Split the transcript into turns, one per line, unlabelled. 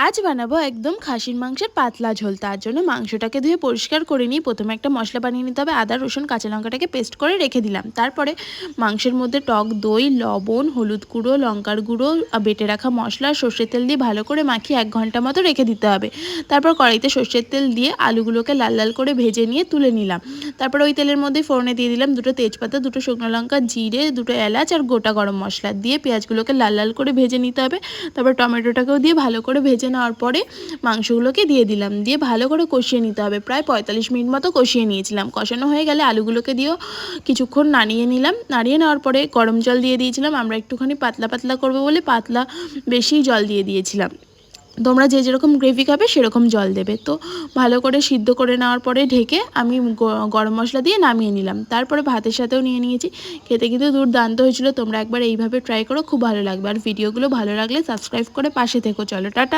আজ বানাবো একদম খাসির মাংসের পাতলা ঝোল। তার জন্য মাংসটাকে ধুয়ে পরিষ্কার করে নিয়ে প্রথমে একটা মশলা বানিয়ে নিতে হবে। আদা রসুন কাঁচা লঙ্কাটাকে পেস্ট করে রেখে দিলাম। তারপরে মাংসের মধ্যে টক দই, লবণ, হলুদ গুঁড়ো, লঙ্কার গুঁড়ো, বেটে রাখা মশলা, সর্ষের তেল দিয়ে ভালো করে মাখিয়ে 1 ঘন্টা মতো রেখে দিতে হবে। তারপর কড়াইতে সর্ষের তেল দিয়ে আলুগুলোকে লাল লাল করে ভেজে নিয়ে তুলে নিলাম। তারপর ওই তেলের মধ্যে ফোড়নে দিয়ে দিলাম 2টো তেজপাতা, 2টো শুকনো লঙ্কা, জিরে, 2টো এলাচ আর গোটা গরম মশলা দিয়ে পেঁয়াজগুলোকে লাল লাল করে ভেজে নিতে হবে। তারপর টমেটোটাকেও দিয়ে ভালো করে ভেজে নেওয়ার পরে মাংসগুলোকে দিয়ে দিলাম, দিয়ে ভালো করে কষিয়ে নিতে হবে। প্রায় 45 মিনিট মতো কষিয়ে নিয়েছিলাম। কষানো হয়ে গেলে আলুগুলোকে দিয়েও কিছুক্ষণ নাড়িয়ে নিলাম। নাড়িয়ে নেওয়ার পরে গরম জল দিয়ে দিয়েছিলাম। আমরা একটুখানি পাতলা পাতলা করবো বলে পাতলা বেশি জল দিয়ে দিয়েছিলাম। তোমরা যে যেরকম গ্রেভি খাবে সেরকম জল দেবে। তো ভালো করে সিদ্ধ করে নেওয়ার পরে ঢেকে আমি গরম মশলা দিয়ে নামিয়ে নিলাম। তারপরে ভাতের সাথেও নিয়ে নিয়েছি। খেতে কিন্তু দুর্দান্ত হয়েছিল। তোমরা একবার এইভাবে ট্রাই করো, খুব ভালো লাগবে। আর ভিডিওগুলো ভালো লাগলে সাবস্ক্রাইব করে পাশে থেকো। চলো টাটা।